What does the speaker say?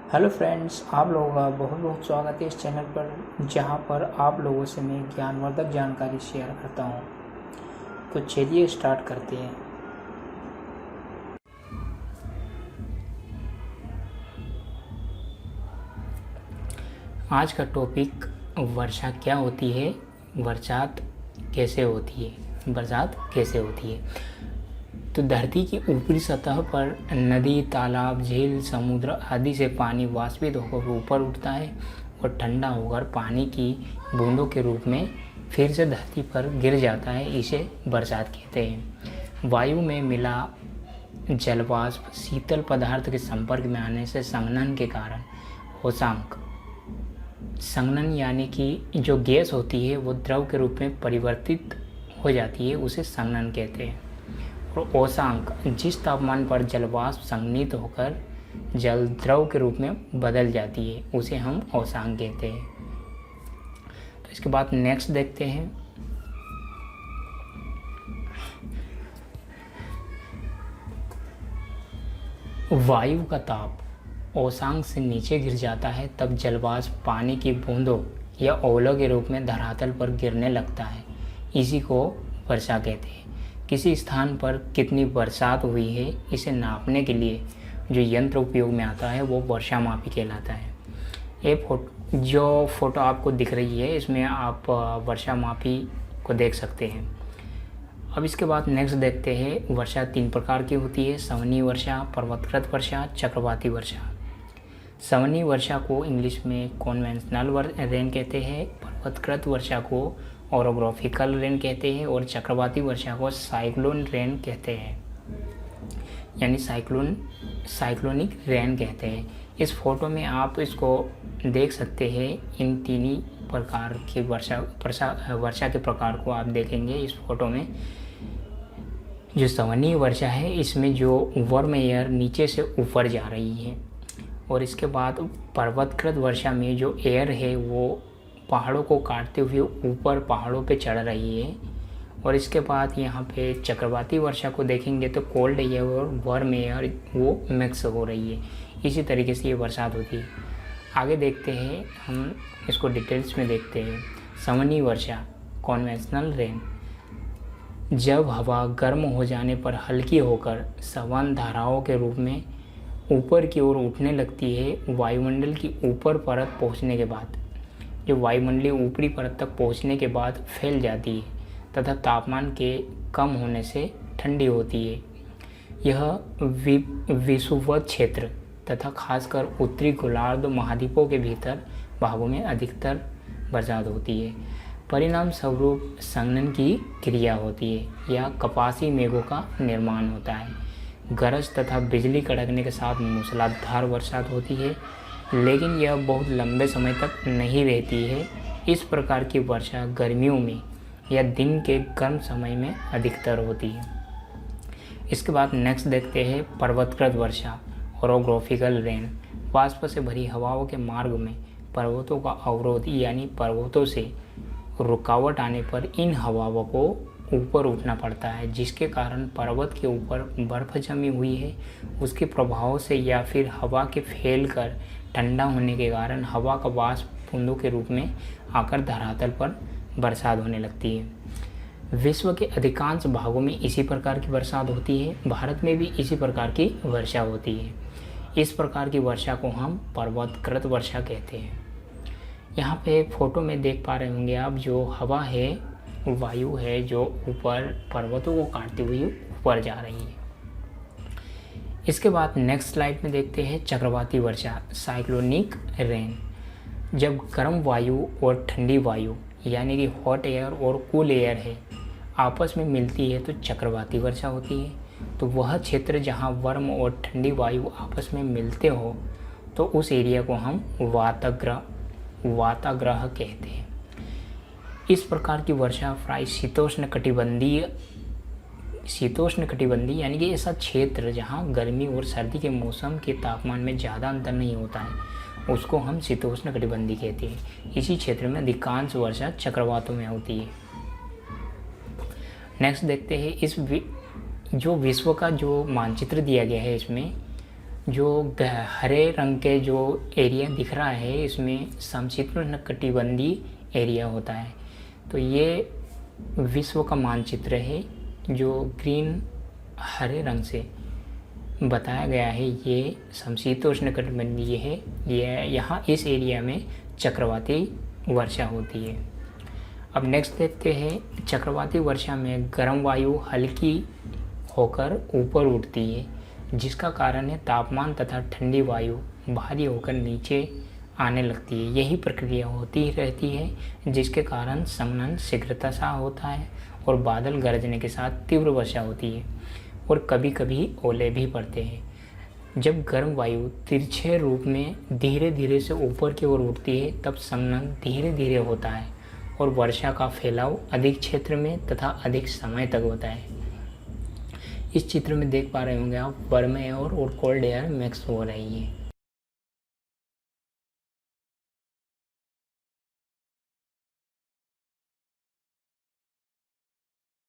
Hello friends, आप लोगों का बहुत बहुत स्वागत है इस चैनल पर, जहां पर आप लोगों से मैं ज्ञानवर्धक जानकारी शेयर करता हूं। तो चलिए स्टार्ट करते हैं। आज का टॉपिक वर्षा क्या होती है, बरसात कैसे होती है। बरसात कैसे होती है तो धरती की ऊपरी सतह पर नदी, तालाब, झील, समुद्र आदि से पानी वाष्पित होकर ऊपर उठता है और ठंडा होकर पानी की बूंदों के रूप में फिर से धरती पर गिर जाता है। इसे बरसात कहते हैं। वायु में मिला जलवाष्प शीतल पदार्थ के संपर्क में आने से संघनन के कारण होशांक, संघनन यानी कि जो गैस होती है वो द्रव के रूप में परिवर्तित हो जाती है, उसे संघनन कहते हैं। और ओशांक, जिस तापमान पर जलवाष्प संघनित होकर जल द्रव के रूप में बदल जाती है, उसे हम ओशांक कहते हैं। तो इसके बाद नेक्स्ट देखते हैं। वायु का ताप ओशांक से नीचे गिर जाता है, तब जलवाष्प पानी की बूंदों या ओलों के रूप में धरातल पर गिरने लगता है। इसी को वर्षा कहते हैं। किसी स्थान पर कितनी बरसात हुई है, इसे नापने के लिए जो यंत्र उपयोग में आता है वो वर्षा मापी कहलाता है। जो फोटो आपको दिख रही है, इसमें आप वर्षा मापी को देख सकते हैं। अब इसके बाद नेक्स्ट देखते हैं। वर्षा 3 प्रकार की होती है: संवहनीय वर्षा, पर्वतकृत वर्षा, चक्रवाती वर्षा। संवहनीय वर्षा को इंग्लिश में कॉन्वेंशनल रेन कहते हैं, पर्वतकृत वर्षा को ओरोग्राफिकल रेन कहते हैं और चक्रवाती वर्षा को साइक्लोन रेन कहते हैं, यानी साइक्लोनिक रेन कहते हैं। इस फोटो में आप इसको देख सकते हैं। इन तीन ही प्रकार की वर्षा के प्रकार को आप देखेंगे इस फोटो में। जो संवहनीय वर्षा है, इसमें जो वार्म एयर नीचे से ऊपर जा रही है, और इसके बाद पर्वतकृत वर्षा में जो एयर है वो पहाड़ों को काटते हुए ऊपर पहाड़ों पे चढ़ रही है। और इसके बाद यहाँ पे चक्रवाती वर्षा को देखेंगे तो कोल्ड एयर और वार्म एयर वो मिक्स हो रही है। इसी तरीके से ये बरसात होती है। आगे देखते हैं, हम इसको डिटेल्स में देखते हैं। संवहनीय वर्षा, कॉन्वेंशनल रेन, जब हवा गर्म हो जाने पर हल्की होकर संवहन धाराओं के रूप में ऊपर की ओर उठने लगती है। वायुमंडल की ऊपर परत पहुंचने के बाद, जो वायुमंडलीय ऊपरी परत तक पहुंचने के बाद फैल जाती है तथा तापमान के कम होने से ठंडी होती है। यह विषुवत क्षेत्र तथा खासकर उत्तरी गोलार्ध महाद्वीपों के भीतर भागों में अधिकतर बरसात होती है। परिणाम स्वरूप संघनन की क्रिया होती है या कपासी मेघों का निर्माण होता है। गरज तथा बिजली कड़कने के साथ मूसलाधार बरसात होती है, लेकिन यह बहुत लंबे समय तक नहीं रहती है। इस प्रकार की वर्षा गर्मियों में या दिन के गर्म समय में अधिकतर होती है। इसके बाद नेक्स्ट देखते हैं पर्वतकृत वर्षा, ओरोग्राफिकल रेन। वाष्प से भरी हवाओं के मार्ग में पर्वतों का अवरोध यानी पर्वतों से रुकावट आने पर इन हवाओं को ऊपर उठना पड़ता है, जिसके कारण पर्वत के ऊपर बर्फ जमी हुई है। उसके प्रभाव से या फिर हवा के फैल कर ठंडा होने के कारण हवा का वाष्प बूंदों के रूप में आकर धरातल पर बरसात होने लगती है। विश्व के अधिकांश भागों में इसी प्रकार की बरसात होती है। भारत में भी इसी प्रकार की वर्षा होती है। इस प्रकार की वर्षा को हम पर्वतकृत वर्षा कहते हैं। यहाँ पे फोटो में देख पा रहे होंगे आप, जो हवा है, वायु है, जो ऊपर पर्वतों को काटते हुए ऊपर जा रही है। इसके बाद नेक्स्ट स्लाइड में देखते हैं चक्रवाती वर्षा, साइक्लोनिक रेन। जब गर्म वायु और ठंडी वायु यानी कि हॉट एयर और कूल एयर है आपस में मिलती है तो चक्रवाती वर्षा होती है। तो वह क्षेत्र जहाँ वार्म और ठंडी वायु आपस में मिलते हो तो उस एरिया को हम वाताग्रह कहते हैं। इस प्रकार की वर्षा प्राय शीतोष्ण कटिबंधीय यानी कि ऐसा क्षेत्र जहाँ गर्मी और सर्दी के मौसम के तापमान में ज़्यादा अंतर नहीं होता है, उसको हम शीतोष्ण कटिबंधीय कहते हैं। इसी क्षेत्र में अधिकांश वर्षा चक्रवातों में होती है। नेक्स्ट देखते हैं, जो विश्व का जो मानचित्र दिया गया है, इसमें जो हरे रंग के जो एरिया दिख रहा है इसमें समशीतोष्णकटिबंधीय एरिया होता है। तो ये विश्व का मानचित्र है जो ग्रीन हरे रंग से बताया गया है। ये समशीतोष्णकटिबंधीय है। ये यहाँ इस एरिया में चक्रवाती वर्षा होती है। अब नेक्स्ट देखते हैं, चक्रवाती वर्षा में गर्म वायु हल्की होकर ऊपर उठती है, जिसका कारण है तापमान तथा ठंडी वायु भारी होकर नीचे आने लगती है। यही प्रक्रिया होती ही रहती है, जिसके कारण संघनन शीघ्रता सा होता है और बादल गरजने के साथ तीव्र वर्षा होती है और कभी कभी ओले भी पड़ते हैं। जब गर्म वायु तिरछे रूप में धीरे धीरे से ऊपर की ओर उठती है तब संघनन धीरे धीरे होता है और वर्षा का फैलाव अधिक क्षेत्र में तथा अधिक समय तक होता है। इस चित्र में देख पा रहे होंगे आप, वार्म एयर और कोल्ड एयर मिक्स हो रही है।